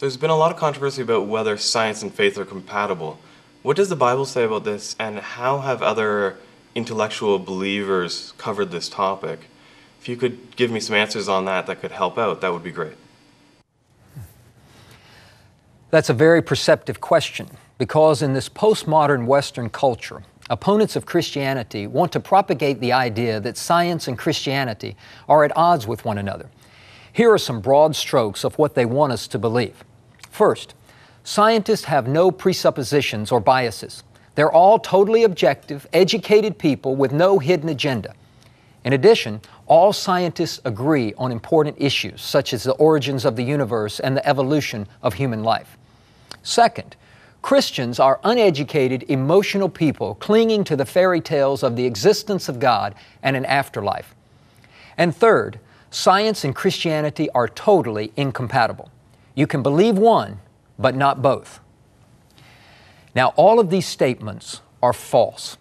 There's been a lot of controversy about whether science and faith are compatible. What does the Bible say about this, and how have other intellectual believers covered this topic? If you could give me some answers on that could help out, that would be great. That's a very perceptive question, because in this postmodern Western culture, opponents of Christianity want to propagate the idea that science and Christianity are at odds with one another. Here are some broad strokes of what they want us to believe. First, scientists have no presuppositions or biases. They're all totally objective, educated people with no hidden agenda. In addition, all scientists agree on important issues, such as the origins of the universe and the evolution of human life. Second, Christians are uneducated, emotional people clinging to the fairy tales of the existence of God and an afterlife. And third, science and Christianity are totally incompatible. You can believe one, but not both. Now, all of these statements are false.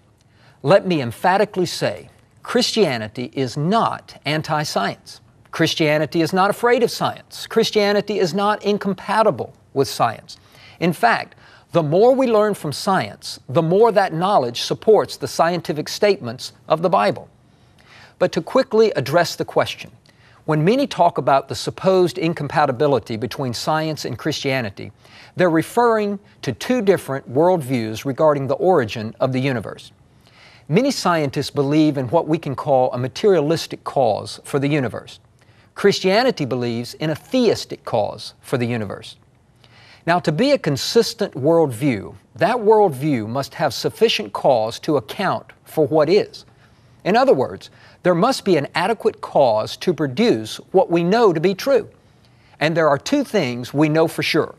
Let me emphatically say, Christianity is not anti-science. Christianity is not afraid of science. Christianity is not incompatible with science. In fact, the more we learn from science, the more that knowledge supports the scientific statements of the Bible. But to quickly address the question, when many talk about the supposed incompatibility between science and Christianity, they're referring to two different worldviews regarding the origin of the universe. Many scientists believe in what we can call a materialistic cause for the universe. Christianity believes in a theistic cause for the universe. Now, to be a consistent worldview, that worldview must have sufficient cause to account for what is. In other words, there must be an adequate cause to produce what we know to be true. And there are two things we know for sure: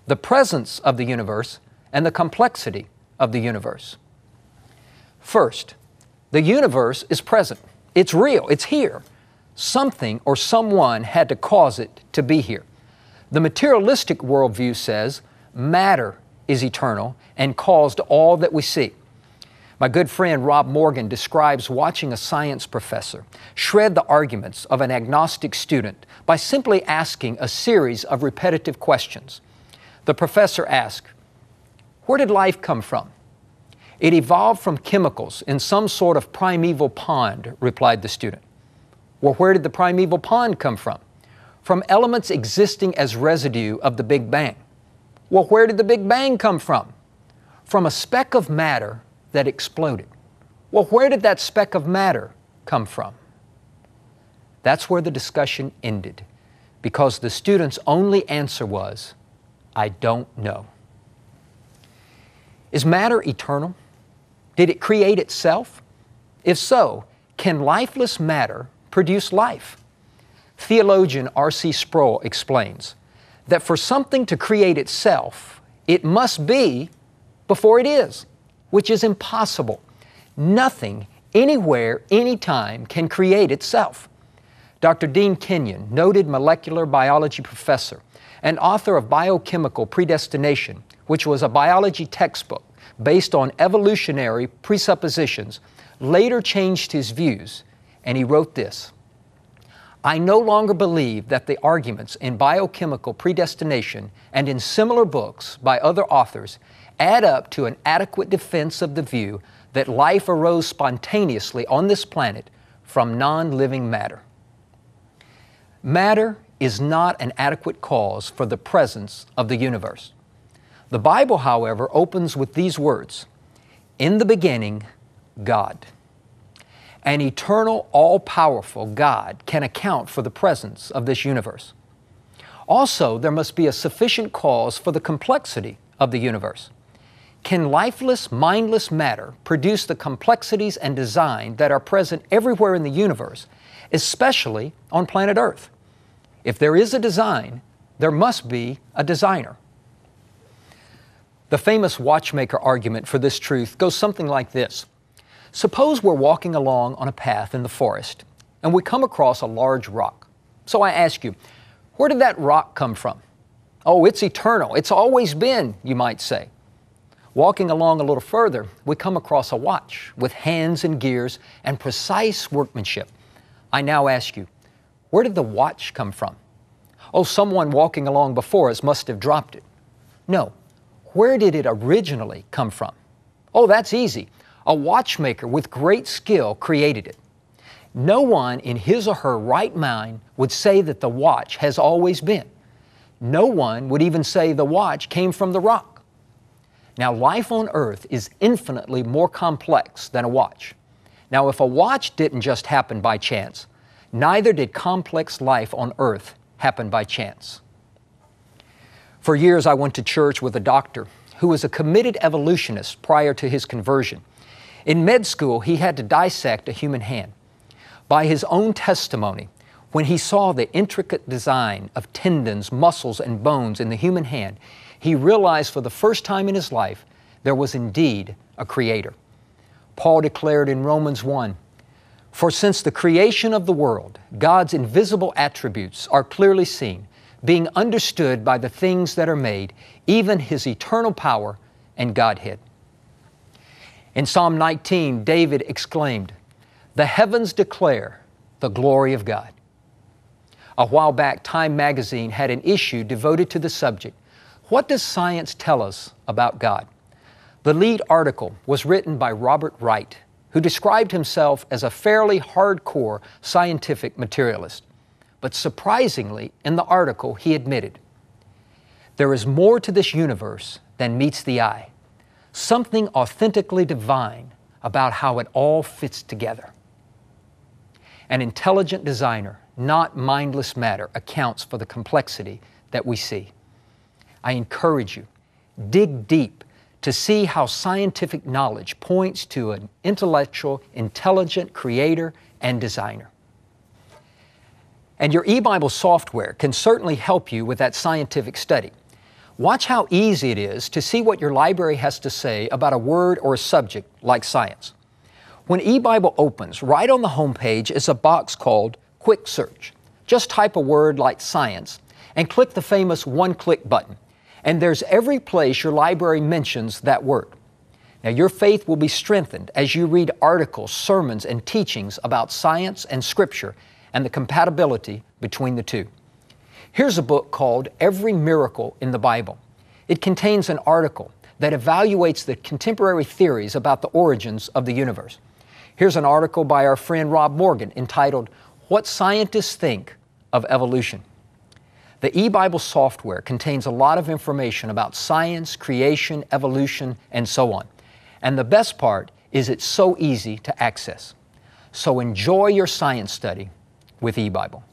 the presence of the universe and the complexity of the universe. First, the universe is present. It's real. It's here. Something or someone had to cause it to be here. The materialistic worldview says matter is eternal and caused all that we see. My good friend Rob Morgan describes watching a science professor shred the arguments of an agnostic student by simply asking a series of repetitive questions. The professor asked, "Where did life come from?" "It evolved from chemicals in some sort of primeval pond," replied the student. "Well, where did the primeval pond come from?" "From elements existing as residue of the Big Bang." "Well, where did the Big Bang come from?" "From a speck of matter that exploded." "Well, where did that speck of matter come from?" That's where the discussion ended, because the student's only answer was, "I don't know." Is matter eternal? Did it create itself? If so, can lifeless matter produce life? Theologian R.C. Sproul explains that for something to create itself, it must be before it is, which is impossible. Nothing, anywhere, anytime can create itself. Dr. Dean Kenyon, noted molecular biology professor and author of Biochemical Predestination, which was a biology textbook based on evolutionary presuppositions, later changed his views, and he wrote this: "I no longer believe that the arguments in Biochemical Predestination and in similar books by other authors add up to an adequate defense of the view that life arose spontaneously on this planet from non-living matter." Matter is not an adequate cause for the presence of the universe. The Bible, however, opens with these words: "In the beginning, God." An eternal, all-powerful God can account for the presence of this universe. Also, there must be a sufficient cause for the complexity of the universe. Can lifeless, mindless matter produce the complexities and design that are present everywhere in the universe, especially on planet Earth? If there is a design, there must be a designer. The famous watchmaker argument for this truth goes something like this. Suppose we're walking along on a path in the forest and we come across a large rock. So I ask you, where did that rock come from? "Oh, it's eternal. It's always been," you might say. Walking along a little further, we come across a watch with hands and gears and precise workmanship. I now ask you, where did the watch come from? Oh, someone walking along before us must have dropped it. No. Where did it originally come from? Oh, that's easy. A watchmaker with great skill created it. No one in his or her right mind would say that the watch has always been. No one would even say the watch came from the rock. Now, life on earth is infinitely more complex than a watch. Now, if a watch didn't just happen by chance, neither did complex life on earth happen by chance. For years, I went to church with a doctor who was a committed evolutionist prior to his conversion. In med school, he had to dissect a human hand. By his own testimony, when he saw the intricate design of tendons, muscles, and bones in the human hand, he realized for the first time in his life there was indeed a Creator. Paul declared in Romans 1, "For since the creation of the world, God's invisible attributes are clearly seen, being understood by the things that are made, even His eternal power and Godhead." In Psalm 19, David exclaimed, "The heavens declare the glory of God." A while back, Time magazine had an issue devoted to the subject, "What does science tell us about God?" The lead article was written by Robert Wright, who described himself as a fairly hardcore scientific materialist. But surprisingly, in the article, he admitted, "There is more to this universe than meets the eye, something authentically divine about how it all fits together." An intelligent designer, not mindless matter, accounts for the complexity that we see. I encourage you, dig deep to see how scientific knowledge points to an intellectual, intelligent creator and designer. And your eBible software can certainly help you with that scientific study. Watch how easy it is to see what your library has to say about a word or a subject like science. When eBible opens, right on the home page is a box called Quick Search. Just type a word like science and click the famous one-click button, and there's every place your library mentions that word. Now, your faith will be strengthened as you read articles, sermons, and teachings about science and Scripture and the compatibility between the two. Here's a book called Every Miracle in the Bible. It contains an article that evaluates the contemporary theories about the origins of the universe. Here's an article by our friend Rob Morgan entitled, "What Scientists Think of Evolution." The eBible software contains a lot of information about science, creation, evolution, and so on. And the best part is it's so easy to access. So enjoy your science study with eBible.